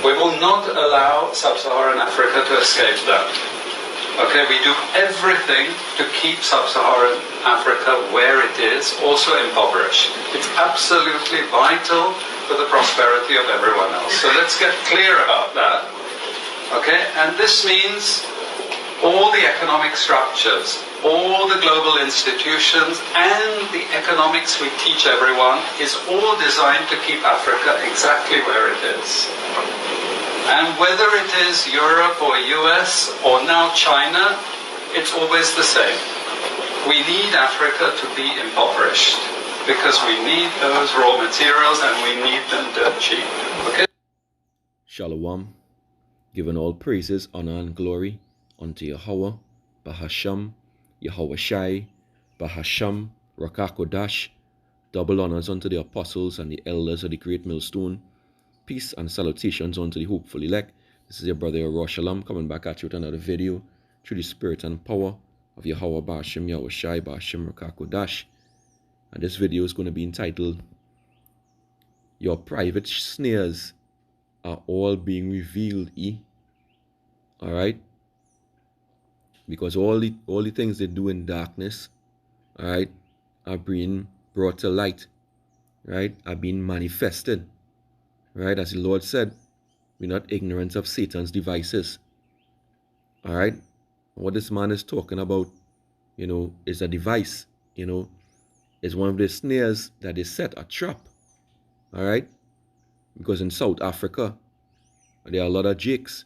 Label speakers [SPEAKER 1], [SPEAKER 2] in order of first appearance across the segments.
[SPEAKER 1] We will not allow sub-Saharan Africa to escape that. Okay, we do everything to keep sub-Saharan Africa where it is, also impoverished. It's absolutely vital for the prosperity of everyone else. So let's get clear about that. Okay, and this means all the economic structures, all the global institutions, and the economics we teach everyone is all designed to keep Africa exactly where it is. And whether it is Europe or US or now China, it's always the same. We need Africa to be impoverished because we need those raw materials and we need them dirt cheap. Okay?
[SPEAKER 2] Shalom, giving all praises, honor, and glory unto Yahweh, Bahasham, Yahweh Shai, Bahasham, Rakakodash. Double honors unto the apostles and the elders of the great millstone. Peace and salutations unto the hopeful elect. This is your brother Roshalam coming back at you with another video through the spirit and power of Yahweh Bahasham, Yahweh Shai, Bahasham, Rakakodash. And this video is going to be entitled, Your Private Snares Are All Being Revealed, Alright? Because all the things they do in darkness, alright, are being brought to light, right, are being manifested, right, as the Lord said, we're not ignorant of Satan's devices, alright. What this man is talking about, is a device, is one of the snares that they set a trap, alright, because in South Africa, there are a lot of jakes,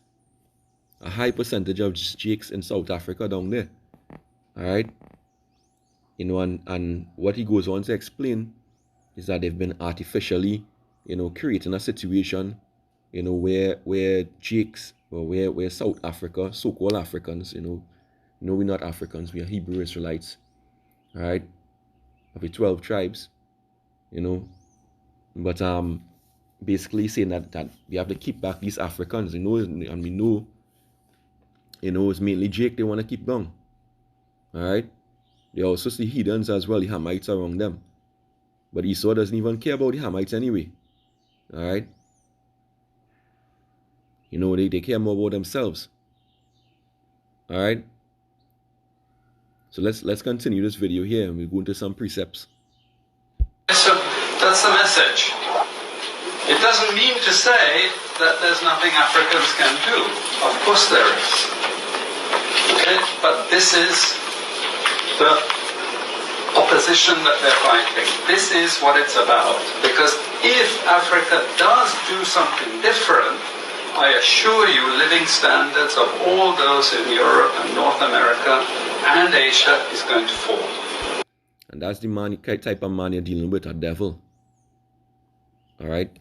[SPEAKER 2] a high percentage of jakes in South Africa down there, alright. And what he goes on to explain is that they've been artificially, creating a situation, where jakes, or where South Africa, so-called Africans, we're not Africans, we are Hebrew Israelites, alright, of the 12 tribes, but basically saying that we have to keep back these Africans, and we know, it's mainly Jake they want to keep going, alright. They also see heathens as well, the Hamites around them. But Esau doesn't even care about the Hamites anyway. Alright? They care more about themselves. Alright? So let's continue this video here and we'll go into some precepts.
[SPEAKER 1] So that's the message. It doesn't mean to say that there's nothing Africans can do. Of course there is. Okay? But this is the opposition that they're fighting. This is what it's about. Because if Africa does do something different, I assure you living standards of all those in Europe and North America and Asia is going to fall.
[SPEAKER 2] And that's the type of man you're dealing with, a devil. Alright?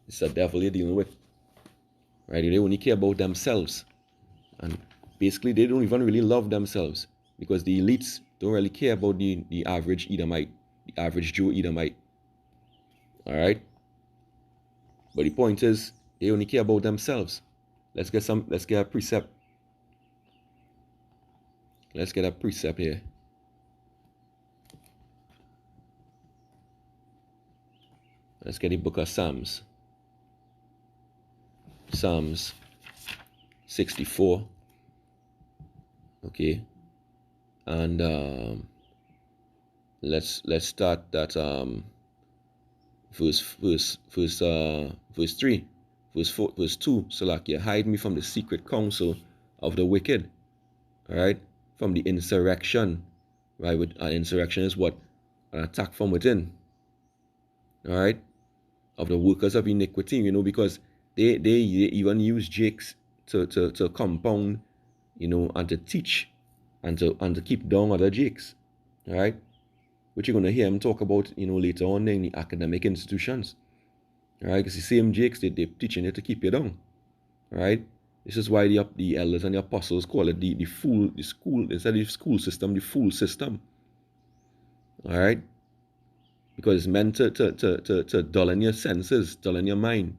[SPEAKER 2] It's a devil you're dealing with. Right? They only care about themselves. And basically they don't even really love themselves. Because the elites don't really care about the average Edomite, the average Joe Edomite. Alright? But the point is, they only care about themselves. Let's get a precept. Let's get a precept here. Let's get the book of Psalms. Psalms 64. Okay. And let's start at verse 3, verse 4, verse 2. Salakia, hide me from the secret counsel of the wicked. All right, from the insurrection. Right, with insurrection is what? An attack from within. All right, of the workers of iniquity. Because they even use jakes to compound, and to teach. And to keep down other jakes, all right? Which you're going to hear him talk about, later on in the academic institutions, all right? Because the same jakes, they're teaching you to keep you down, all right? This is why the elders and the apostles call it the school, instead of the school system, the fool system, all right? Because it's meant to dull in your senses, dull in your mind,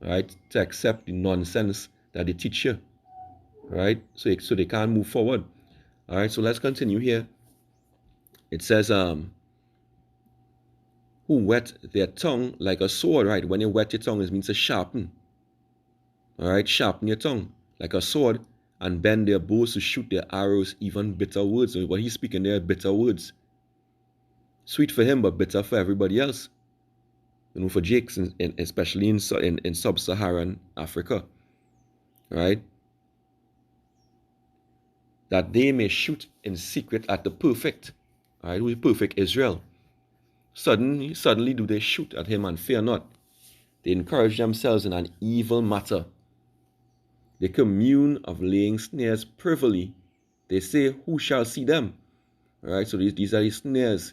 [SPEAKER 2] all right? To accept the nonsense that they teach you, all right? So they can't move forward. All right, so let's continue here. It says, who whet their tongue like a sword, right? When you wet your tongue, it means to sharpen, All right, sharpen your tongue like a sword, and bend their bows to shoot their arrows, even bitter words. So what he's speaking there, bitter words. Sweet for him, but bitter for everybody else. You know, for Jakes, especially in sub-Saharan Africa. All right? That they may shoot in secret at the perfect. All right, who is perfect? Israel. Suddenly do they shoot at him and fear not. They encourage themselves in an evil matter. They commune of laying snares privily. They say, who shall see them? All right, so these are the snares.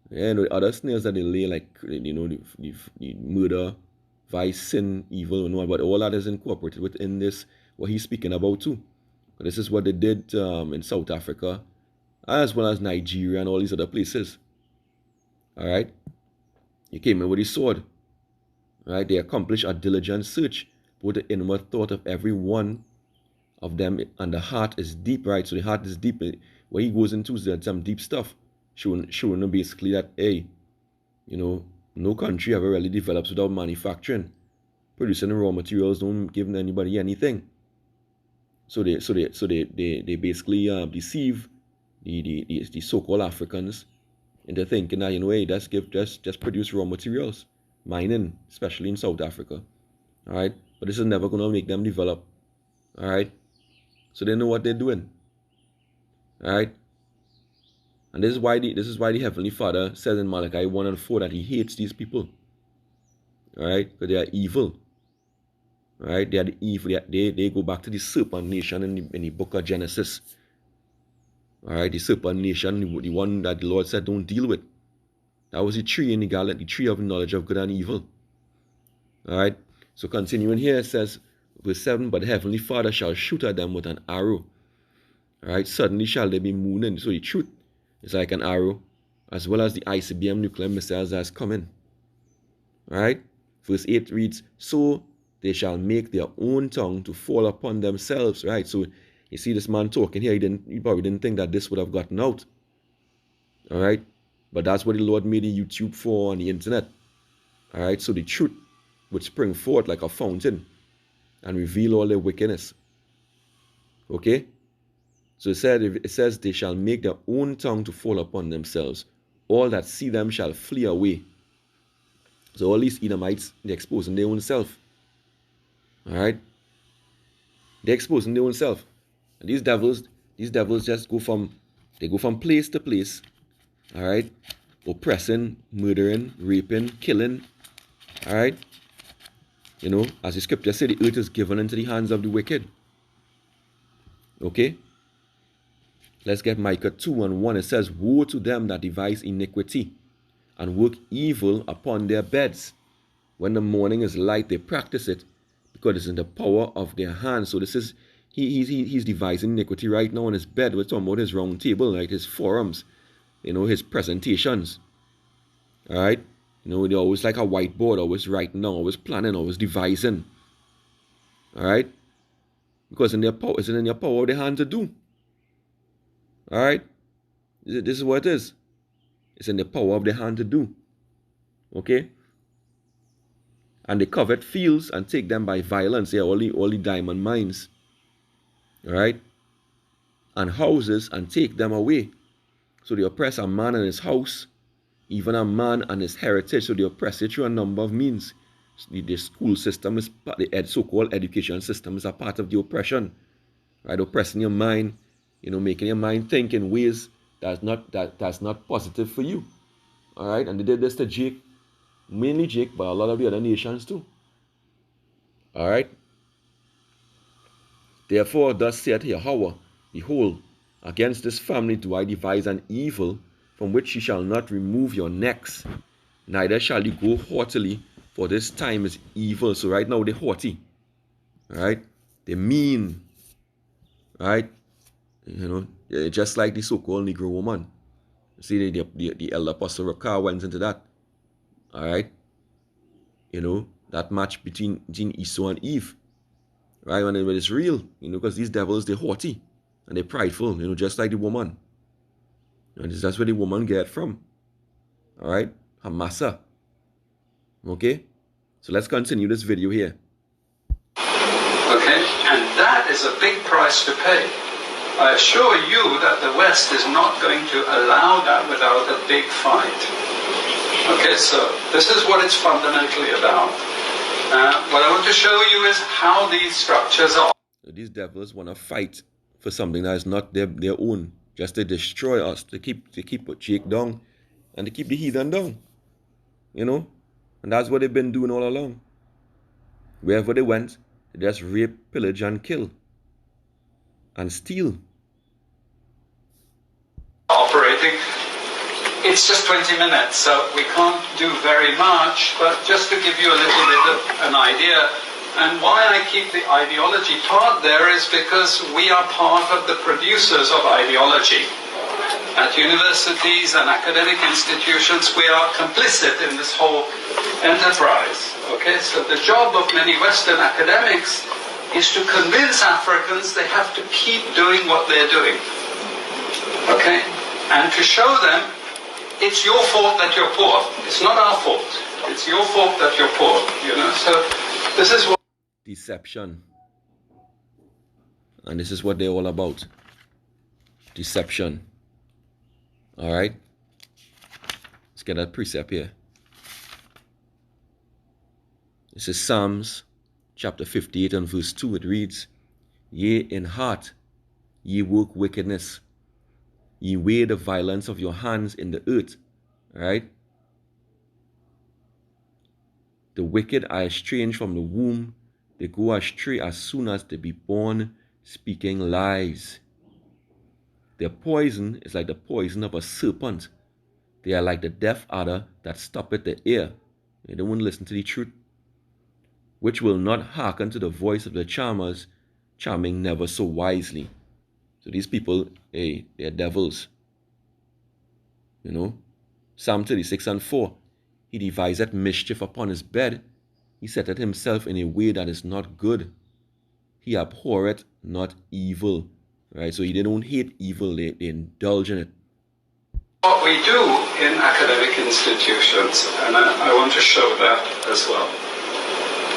[SPEAKER 2] Yeah, the other snares that they lay, like, you know, the murder, vice, sin, evil, and all, but all that is incorporated within this, what he's speaking about too. But this is what they did in South Africa, as well as Nigeria and all these other places. All right, he came in with his sword. All right, they accomplished a diligent search, both the inward thought of every one of them, and the heart is deep, right? So the heart is deep. What he goes into is some deep stuff, showing basically that, hey, you know, no country ever really develops without manufacturing. Producing raw materials don't give anybody anything. So they basically deceive the so-called Africans into thinking that, you know, hey, just produce raw materials, mining, especially in South Africa. All right, but this is never going to make them develop. All right, so they know what they're doing. All right, and this is why the Heavenly Father says in Malachi 1:4 that He hates these people. All right, because they are evil. All right, they are the evil. They go back to the serpent nation in the book of Genesis. All right, the serpent nation, the one that the Lord said don't deal with. That was the tree in the garden, the tree of knowledge of good and evil. All right, so continuing here, it says, verse 7, but the Heavenly Father shall shoot at them with an arrow. All right, suddenly shall they be mooning. So the truth is like an arrow, as well as the ICBM nuclear missiles that's coming. All right, verse 8 reads, so they shall make their own tongue to fall upon themselves. Right, so you see this man talking here, he probably didn't think that this would have gotten out. All right, but that's what the Lord made the YouTube for on the internet. All right, so the truth would spring forth like a fountain and reveal all their wickedness. Okay, so it says they shall make their own tongue to fall upon themselves. All that see them shall flee away. So all these Edomites, they're exposing their own self. All right, they're exposing their own self. And these devils just go from place to place. All right, oppressing, murdering, raping, killing. All right, you know, as the scripture said, the earth is given into the hands of the wicked. Okay, let's get Micah 2:1. It says, woe to them that devise iniquity and work evil upon their beds. When the morning is light, they practice it, because it's in the power of their hands. So this is, he's devising iniquity right now on his bed. We're talking about his round table, like his forums, you know, his presentations. All right, you know, they're always like a whiteboard, always writing down, always planning, always devising. All right, because in their power, it's in their power of their hand to do. All right, this is what it is. It's in the power of their hand to do. Okay, and they covet fields and take them by violence. Yeah, all the diamond mines. All right, and houses and take them away. So they oppress a man and his house, even a man and his heritage. So they oppress it through a number of means. The school system is the so-called education system is a part of the oppression. Right, oppressing your mind, you know, making your mind think in ways that's not positive for you. All right, and they did this to Jake, mainly Jake, but a lot of the other nations too. All right. Therefore, thus saith Yahweh, behold, against this family do I devise an evil, from which ye shall not remove your necks, neither shall ye go haughtily, for this time is evil. So right now they're haughty. All right, they're mean. All right, you know, just like the so-called Negro woman. See, the elder Apostle Rakar went into that. All right, you know, that match between Esau and Eve. Right, when it's real, you know, because these devils, they're haughty and they're prideful, you know, just like the woman. And that's where the woman get from. All right, Hamasa. Okay, so let's continue this video here.
[SPEAKER 1] is a big price to pay. I assure you that the West is not going to allow that without a big fight. Okay, so this is what it's fundamentally about. What I want to show you is how these structures are.
[SPEAKER 2] These devils want to fight for something that is not their own, just to destroy us, to keep Jake down, and to keep the heathen down. You know? And that's what they've been doing all along. Wherever they went, they just rape, pillage, and kill. And steal.
[SPEAKER 1] Operating. It's just 20 minutes, so we can't do very much, but just to give you a little bit of an idea. And why I keep the ideology part there is because we are part of the producers of ideology. At universities and academic institutions, we are complicit in this whole enterprise. Okay, so the job of many Western academics is to convince Africans they have to keep doing what they're doing. Okay, and to show them it's your fault that you're poor. It's not our fault. It's your fault that you're poor. You know, so this is what.
[SPEAKER 2] Deception. And this is what they're all about. Deception. Alright? Let's get that precept here. This is Psalms chapter 58 and verse 2. It reads, Yea, in heart ye work wickedness. Ye weigh the violence of your hands in the earth. Alright? The wicked are estranged from the womb. They go astray as soon as they be born, speaking lies. Their poison is like the poison of a serpent. They are like the deaf adder that stoppeth the ear. They don't want to listen to the truth. Which will not hearken to the voice of the charmers, charming never so wisely. So these people, hey, they're devils. You know? Psalm 36 and 4. He deviseth mischief upon his bed. He setteth himself in a way that is not good. He abhorreth not evil. Right? So they don't hate evil, they indulge in it.
[SPEAKER 1] What we do in academic institutions, and I want to show that as well.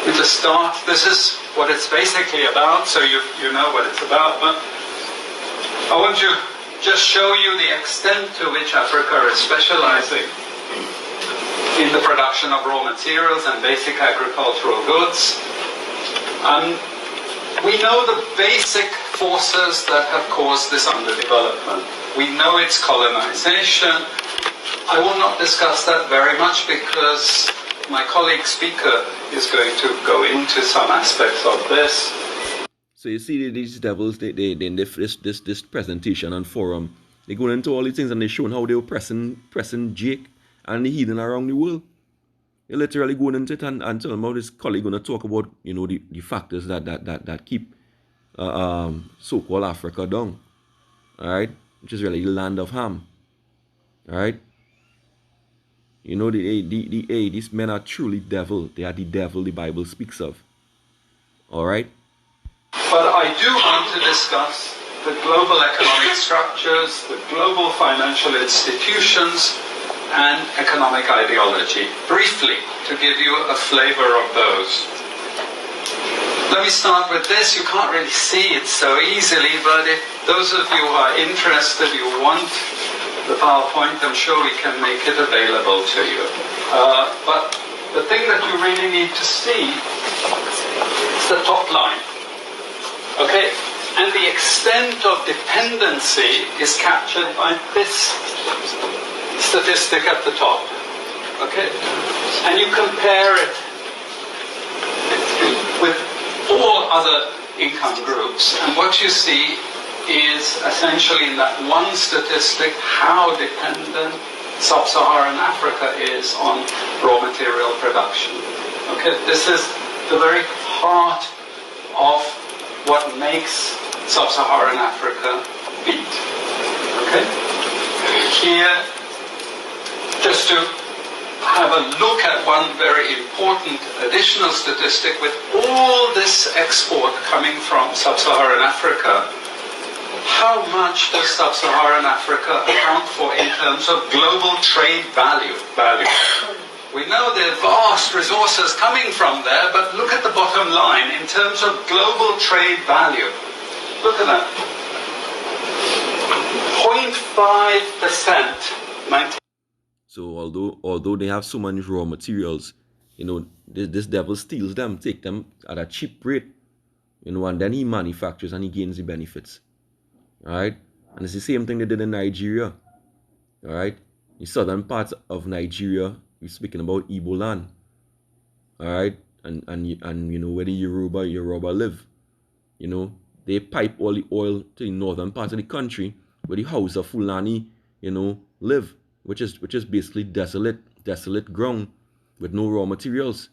[SPEAKER 1] We just start, this is what it's basically about, so you know what it's about, but I want to just show you the extent to which Africa is specializing in the production of raw materials and basic agricultural goods. We know the basic forces that have caused this underdevelopment. We know it's colonization. I will not discuss that very much because my colleague speaker is going to go into some aspects of this.
[SPEAKER 2] So you see these devils, they in this presentation and forum, they go into all these things and they showing how they were pressing Jake and the heathen around the world. They're literally going into it and telling about this colleague going to talk about, you know, the factors that keep so-called Africa down. Alright? Which is really the land of Ham. Alright? You know, these men are truly devil. They are the devil the Bible speaks of. Alright?
[SPEAKER 1] But I do want to discuss the global economic structures, the global financial institutions, and economic ideology, briefly, to give you a flavor of those. Let me start with this. You can't really see it so easily, but if those of you who are interested, you want the PowerPoint, I'm sure we can make it available to you. But the thing that you really need to see is the top line. Okay? And the extent of dependency is captured by this statistic at the top. Okay? And you compare it with all other income groups, and what you see is essentially in that one statistic how dependent sub-Saharan Africa is on raw material production. Okay? This is the very heart of what makes sub-Saharan Africa beat. Okay? Here, just to have a look at one very important additional statistic, with all this export coming from sub-Saharan Africa, how much does sub-Saharan Africa account for in terms of global trade value? We know there are vast resources coming from there, but look at the bottom line. In terms of global trade value, Look at that. 0.5%.
[SPEAKER 2] So although they have so many raw materials, you know, this devil steals them, take them at a cheap rate, you know, and then he manufactures and he gains the benefits. All right? And it's the same thing they did in Nigeria. All right? The southern parts of Nigeria, we're speaking about Igbo land. All right? And you know, where the Yoruba live. You know, they pipe all the oil to the northern part of the country where the house of Fulani, you know, live, which is basically desolate ground with no raw materials.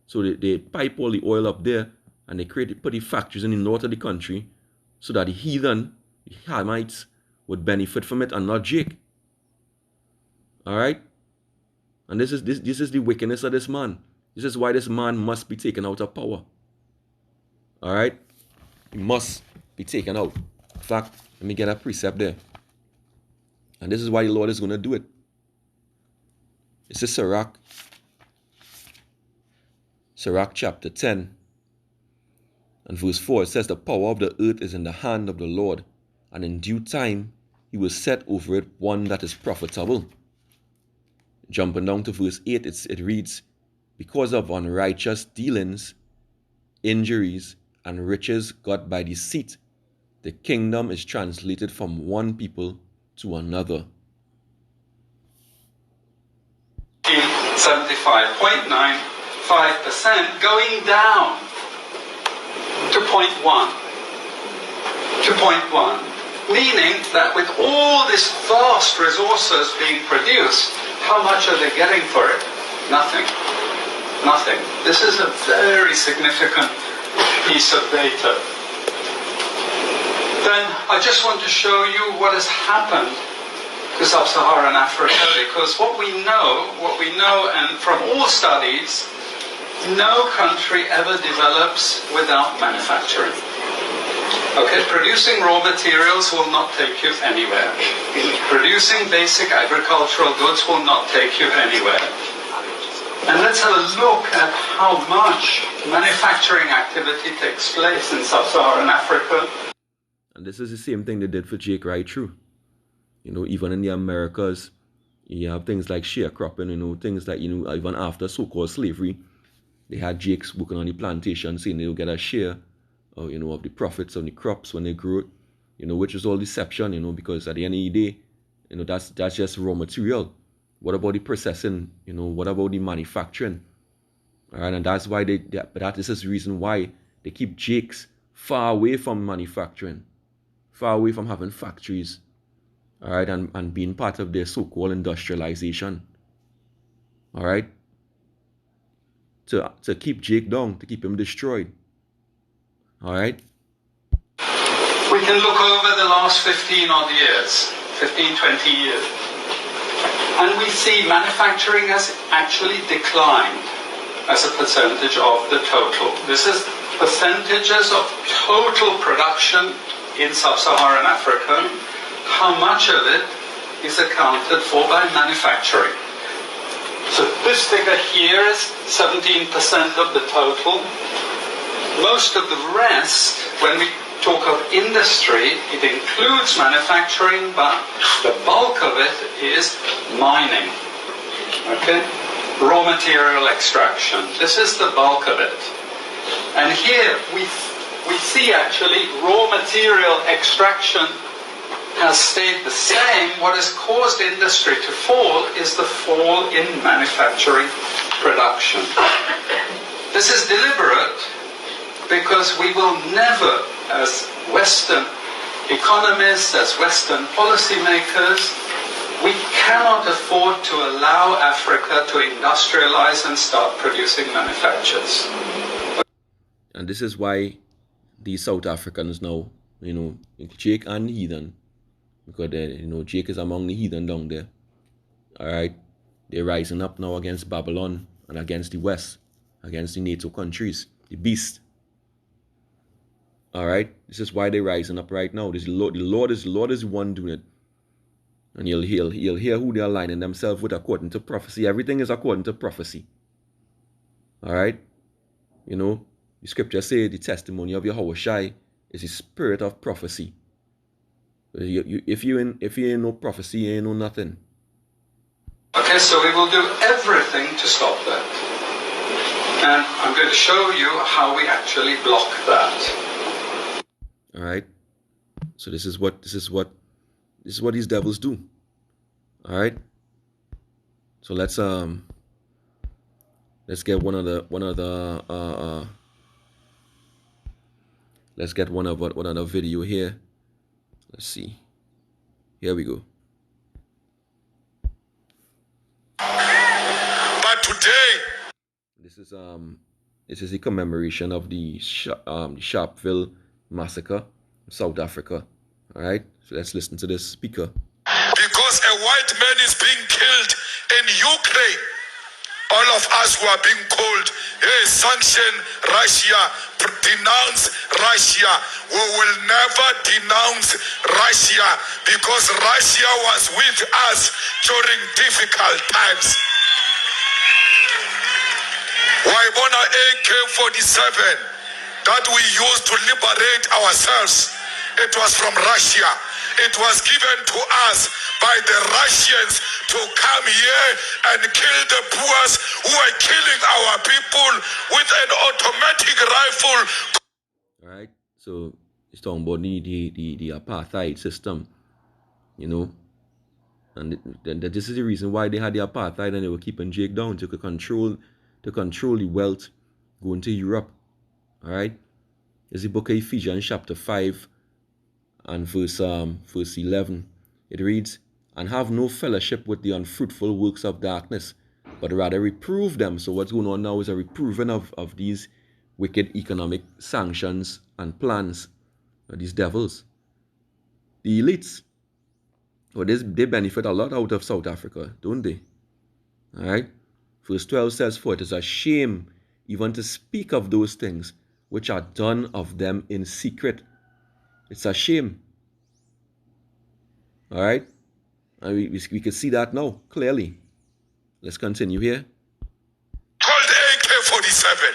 [SPEAKER 2] So they pipe all the oil up there and they put the factories in the north of the country so that the heathen, the Hamites, would benefit from it and not Jake. All right? And this is the wickedness of this man. This is why this man must be taken out of power. All right? He must be taken out. In fact, let me get a precept there. And this is why the Lord is going to do it. This is Sirach chapter 10 and verse 4. It says, the power of the earth is in the hand of the Lord, and in due time he will set over it one that is profitable. Jumping down to verse 8, it reads, because of unrighteous dealings, injuries, and riches got by deceit, the kingdom is translated from one people to another.
[SPEAKER 1] 75.95% going down to 0.1. Meaning that with all this vast resources being produced, how much are they getting for it? Nothing. This is a very significant piece of data. Then I just want to show you what has happened to sub-Saharan Africa, because what we know, and from all studies, no country ever develops without manufacturing. Okay, producing raw materials will not take you anywhere. Producing basic agricultural goods will not take you anywhere. And let's have a look at how much manufacturing activity takes place in sub-Saharan Africa.
[SPEAKER 2] And this is the same thing they did for Jake right through. You know, even in the Americas, you have things like sharecropping, you know, things like, you know, even after so-called slavery, they had Jakes working on the plantation saying they'll get a share, you know, of the profits on the crops when they grew it, you know, which is all deception, you know, because at the end of the day, you know, that's just raw material. What about the processing? You know, what about the manufacturing? All right, and that's why that is the reason why they keep Jakes far away from manufacturing, far away from having factories, all right, and being part of their so-called industrialization, all right, to keep Jake down, to keep him destroyed. All right.
[SPEAKER 1] We can look over the last 15 odd years, 15, 20 years, and we see manufacturing has actually declined as a percentage of the total. This is percentages of total production in sub-Saharan Africa. How much of it is accounted for by manufacturing? So this figure here is 17% of the total. Most of the rest, when we talk of industry, it includes manufacturing, but the bulk of it is mining. Okay? Raw material extraction. This is the bulk of it. And here we see actually raw material extraction has stayed the same. What has caused industry to fall is the fall in manufacturing production. This is deliberate, because we will never, as Western economists, as Western policymakers, we cannot afford to allow Africa to industrialize and start producing manufactures.
[SPEAKER 2] And this is why these South Africans now, you know, Jake and heathen, because you know, Jake is among the heathen down there. All right, they're rising up now against Babylon and against the West, against the NATO countries, the beast. All right, this is why they're rising up right now. The Lord is the one doing it, and you'll hear who they're aligning themselves with according to prophecy. Everything is according to prophecy. All right, you know, the scriptures say the testimony of Yahushua It's the spirit of prophecy. If you ain't no prophecy, you ain't no nothing.
[SPEAKER 1] Okay, so we will do everything to stop that. And I'm going to show you how we actually block that.
[SPEAKER 2] All right. So this is what these devils do. All right. So let's get one of the let's get one of the video here. Let's see. Here we go.
[SPEAKER 3] But today,
[SPEAKER 2] This is the commemoration of the Sharpeville massacre, South Africa. All right. So let's listen to this speaker.
[SPEAKER 3] because a white man is being killed in Ukraine, all of us who are being called, hey, sanction Russia, denounce Russia. We will never denounce Russia because Russia was with us during difficult times. Waibona AK-47 that we used to liberate ourselves, it was from Russia. It was given to us by the Russians to come here and kill the Boers who are killing our people with an automatic rifle.
[SPEAKER 2] All right. So it's talking about the apartheid system, you know, and this is the reason why they had the apartheid, and they were keeping Jake down to control the wealth going to Europe. All right. It's the book of Ephesians chapter 5 and verse 11. It reads, "And have no fellowship with the unfruitful works of darkness, but rather reprove them." So what's going on now is a reproving of these wicked economic sanctions and plans of these devils. The elites, well, they benefit a lot out of South Africa, don't they? All right. Verse 12 says, "For it is a shame even to speak of those things which are done of them in secret." It's a shame. All right. And we can see that now, clearly. Let's continue here.
[SPEAKER 3] Called AK-47.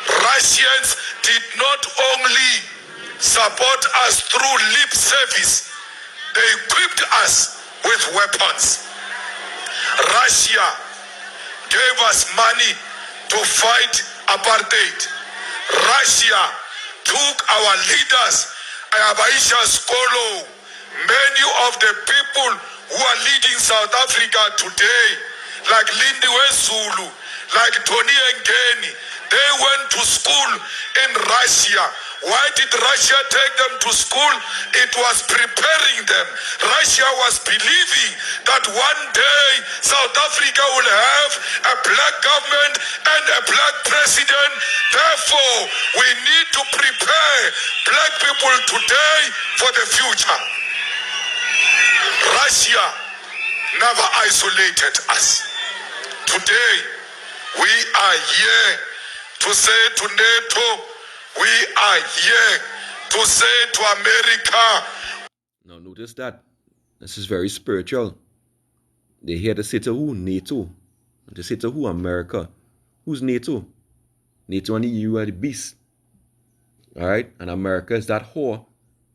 [SPEAKER 3] Russians did not only support us through lip service, they equipped us with weapons. Russia gave us money to fight apartheid. Russia took our leaders, Abaisha Skolo, many of the people who are leading South Africa today, like Lindiwe Zulu, like Tony Ngeni, they went to school in Russia. Why did Russia take them to school? It was preparing them. Russia was believing that one day South Africa will have a black government and a black president. Therefore, we need to prepare black people today for the future. Russia never isolated us. Today, we are here to say to NATO, we are here to say to America.
[SPEAKER 2] Now notice that. This is very spiritual. They're here to say to who? NATO. To say to who? America. Who's NATO? NATO and the EU are the beast. All right? And America is that whore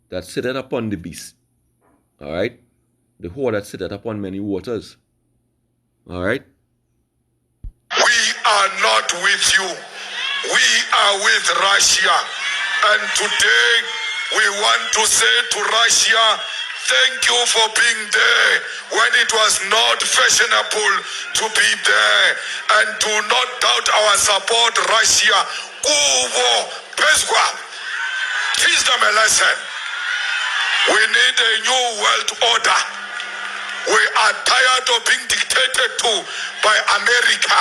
[SPEAKER 2] that sitteth upon the beast. All right? The whore that sitteth upon many waters. All right?
[SPEAKER 3] We are not with you. We are with Russia. And today we want to say to Russia, thank you for being there when it was not fashionable to be there. And do not doubt our support, Russia. Kubo, Pesqua. Teach them a lesson. We need a new world order. We are tired of being dictated to by America.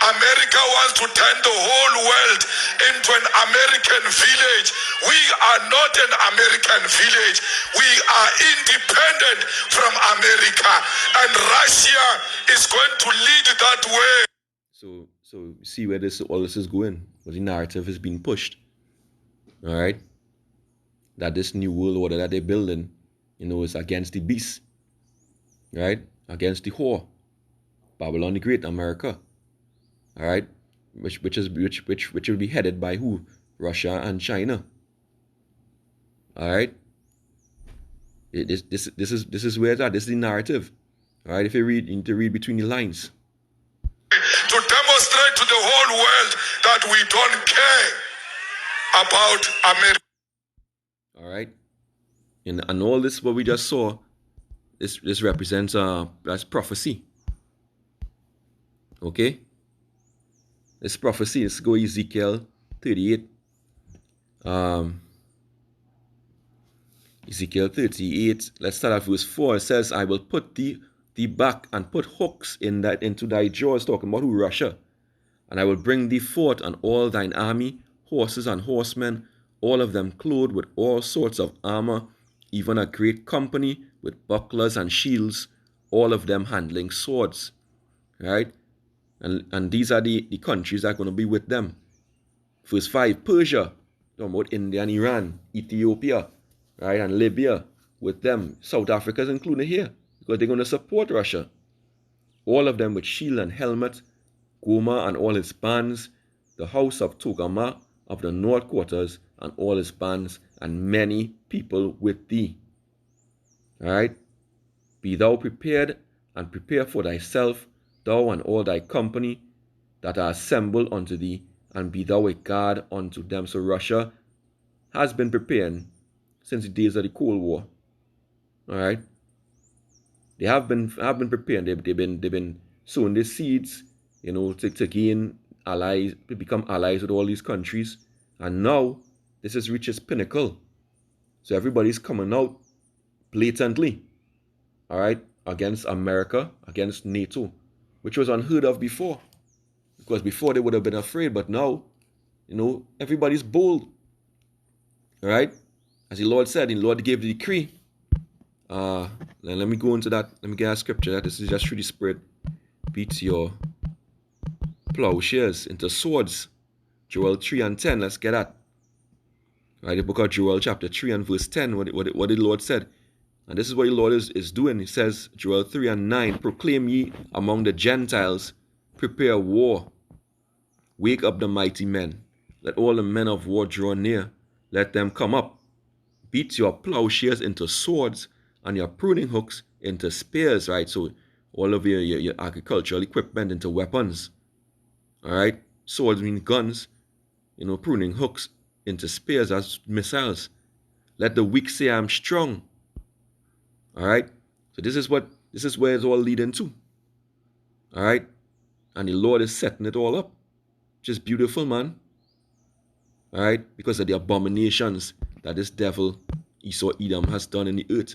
[SPEAKER 3] America wants to turn the whole world into an American village. We are not an American village. We are independent from America. And Russia is going to lead that way.
[SPEAKER 2] So see where all this is going. Where the narrative is being pushed. All right? That this new world order that they're building, is against the beast. Right? Against the whore. Babylon the Great, America. All right? Which will be headed by who? Russia and China. All right. This is where it's at. This is the narrative. All right. If you read, you need to read between the lines.
[SPEAKER 3] To demonstrate to the whole world that we don't care about America.
[SPEAKER 2] All right. And all this, what we just saw, this represents as prophecy. Okay? This prophecy. Let's go Ezekiel 38. Ezekiel 38. Let's start at verse 4. It says, I will put thee back and put hooks into thy jaws, talking about who? Russia. And I will bring thee forth and all thine army, horses and horsemen, all of them clothed with all sorts of armor, even a great company with bucklers and shields, all of them handling swords. Right? And these are the countries that are going to be with them. Verse 5, Persia, talking about India and Iran, Ethiopia, right, and Libya with them. South Africa is included here because they're going to support Russia. All of them with shield and helmet, Goma and all his bands, the house of Togama of the north quarters and all his bands, and many people with thee. All right? Be thou prepared and prepare for thyself, thou and all thy company that are assembled unto thee, and be thou a guard unto them. So Russia has been preparing since the days of the Cold War. All right? They have been preparing. They've been sowing the seeds, to gain allies, to become allies with all these countries. And now this has reached its pinnacle. So everybody's coming out blatantly, all right, against America, against NATO, which was unheard of before. Because before they would have been afraid, but now, everybody's bold. All right? As the Lord said, the Lord gave the decree. Let me go into that. Let me get a scripture. That this is just through the Spirit. Beat your plowshares into swords. Joel 3 and 10. Let's get that. Right, the book of Joel chapter 3 and verse 10. What the Lord said. And this is what the Lord is doing. He says, Joel 3 and 9. Proclaim ye among the Gentiles. Prepare war. Wake up the mighty men. Let all the men of war draw near. Let them come up. Beat your plowshares into swords and your pruning hooks into spears, right? So all of your agricultural equipment into weapons. All right? Swords mean guns. Pruning hooks into spears as missiles. Let the weak say I'm strong. All right? So this is where it's all leading to. All right? And the Lord is setting it all up. Just beautiful, man. All right? Because of the abominations that this devil, Esau Edom, has done in the earth.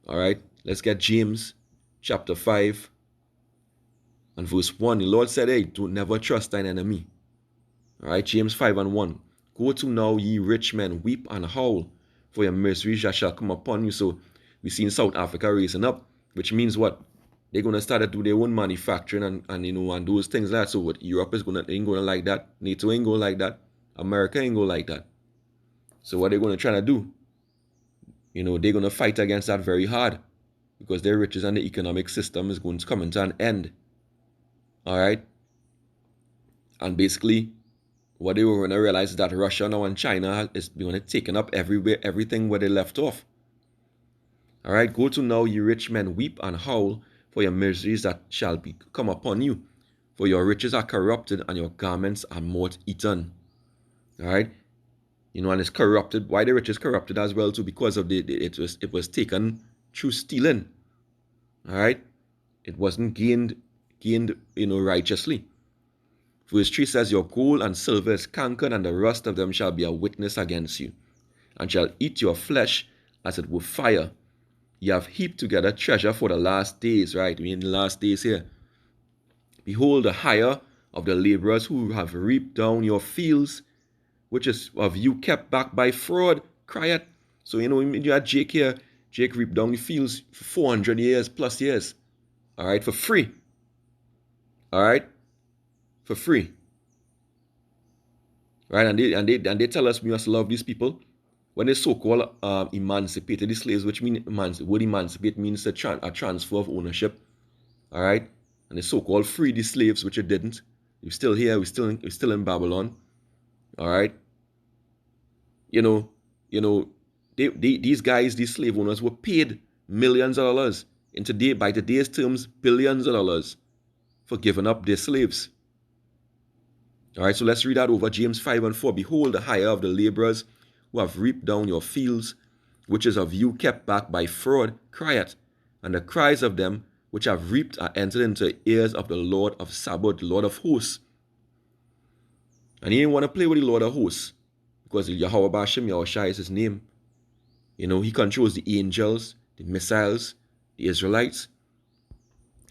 [SPEAKER 2] All right? Let's get James chapter 5 and verse 1. The Lord said, hey, do never trust thine enemy. All right? James 5 and 1. Go to now, ye rich men, weep and howl, for your miseries that shall come upon you. So we see in South Africa raising up, which means what? They're going to start to do their own manufacturing and those things like that. So what? Europe ain't going to like that. NATO ain't going to like that. America ain't going to like that. So what they're going to try to do? They're going to fight against that very hard because their riches and the economic system is going to come into an end. All right? And basically, what they were going to realize is that Russia now and China is going to taken up everything where they left off. All right? Go to now, ye rich men, weep and howl, for your miseries that shall come upon you. For your riches are corrupted, and your garments are moth-eaten. All right? And it's corrupted. Why the rich is corrupted as well too? Because of it was taken through stealing. All right? It wasn't gained righteously. Verse 3 says, your gold and silver is cankered, and the rust of them shall be a witness against you, and shall eat your flesh as it were fire. You have heaped together treasure for the last days, right? We in the last days here. Behold, the hire of the laborers who have reaped down your fields, which is of you kept back by fraud, crieth. So, you had Jake here. Jake reaped down the fields for 400 years plus years. All right, for free. All right, for free. Right, and they tell us we must love these people. When they so-called emancipated the slaves, which means word emancipate means a transfer of ownership. All right, and they so-called free the slaves, which it didn't. We're still here. We're still in Babylon. All right. You know, these guys, these slave owners, were paid millions of dollars. By today's terms, billions of dollars for giving up their slaves. All right, so let's read that over. James 5:4. Behold, the hire of the laborers who have reaped down your fields, which is of you kept back by fraud, crieth. And the cries of them which have reaped are entered into the ears of the Lord of Sabaoth, the Lord of hosts. And he didn't want to play with the Lord of hosts, because Yahweh Bashem, Yahweh Shai is his name. You know, he controls the angels, the missiles, the Israelites.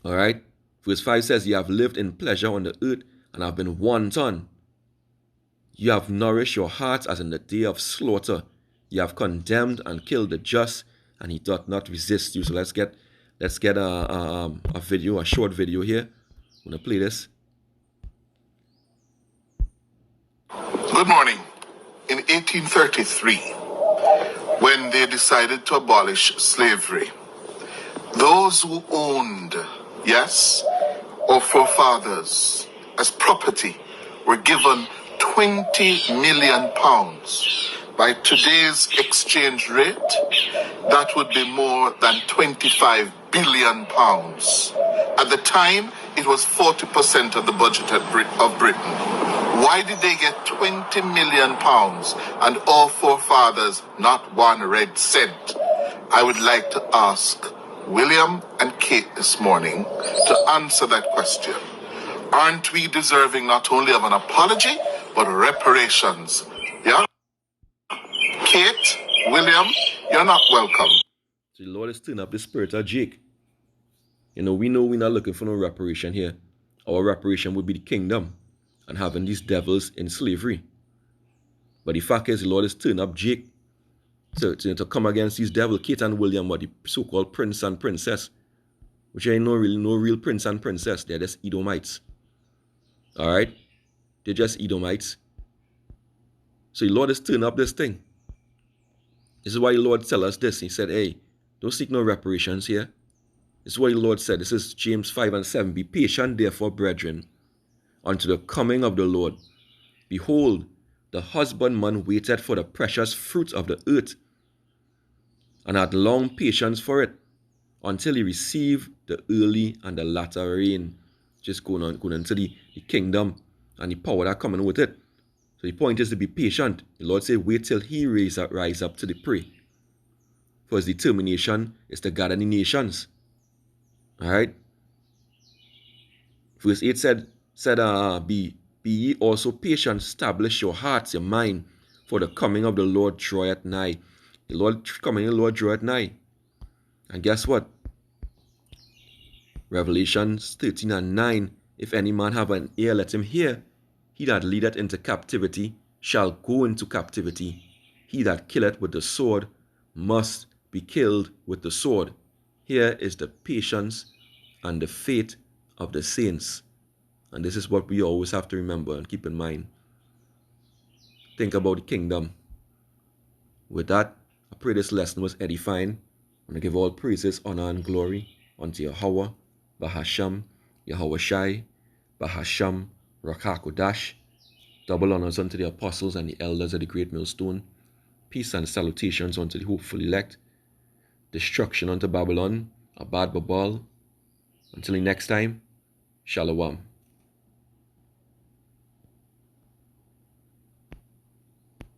[SPEAKER 2] All right. Verse 5 says, "You have lived in pleasure on the earth, and have been wanton. You have nourished your hearts as in the day of slaughter. You have condemned and killed the just, and he doth not resist you." So let's get a video, a short video here. I'm gonna play this.
[SPEAKER 3] Good morning. In 1833, when they decided to abolish slavery, those who owned, yes, our forefathers as property were given 20 million pounds. By today's exchange rate, that would be more than 25 billion pounds. At the time, it was 40% of the budget of Britain. Why did they get 20 million pounds and our forefathers not one red cent? I would like to ask William and Kate this morning to answer that question. Aren't we deserving not only of an apology, but reparations? Yeah? Kate, William, you're not welcome.
[SPEAKER 2] So the Lord is stirring up the spirit of Jake. You know we're not looking for no reparation here. Our reparation would be the kingdom and having these devils in slavery. But the fact is, the Lord is turning up Jake to come against these devils. Kate and William are the so-called prince and princess, which ain't no real prince and princess. They're just Edomites. All right? They're just Edomites. So the Lord is turning up this thing. This is why the Lord tell us this. He said, hey, don't seek no reparations here. This is what the Lord said. This is James 5:7. Be patient, therefore, brethren, unto the coming of the Lord. Behold, the husbandman waited for the precious fruit of the earth, and had long patience for it, until he received the early and the latter rain. Just going into the kingdom and the power that coming with it. So the point is to be patient. The Lord said, wait till he rise up to the prey. For his determination is to gather the nations. All right. Verse 8 said, be ye also patient, establish your hearts, your mind, for the coming of the Lord draweth nigh. The Lord draweth nigh. And guess what? Revelations 13:9. If any man have an ear, let him hear. He that leadeth into captivity shall go into captivity. He that killeth with the sword must be killed with the sword. Here is the patience and the faith of the saints. And this is what we always have to remember and keep in mind. Think about the kingdom. With that, I pray this lesson was edifying. I'm going to give all praises, honor, and glory unto Yahweh, Bahasham, Yahweh Shai, Bahasham, Rakakodash. Double honors unto the apostles and the elders of the great millstone. Peace and salutations unto the hopeful elect. Destruction unto Babylon, Abad Babal. Until the next time, Shalom.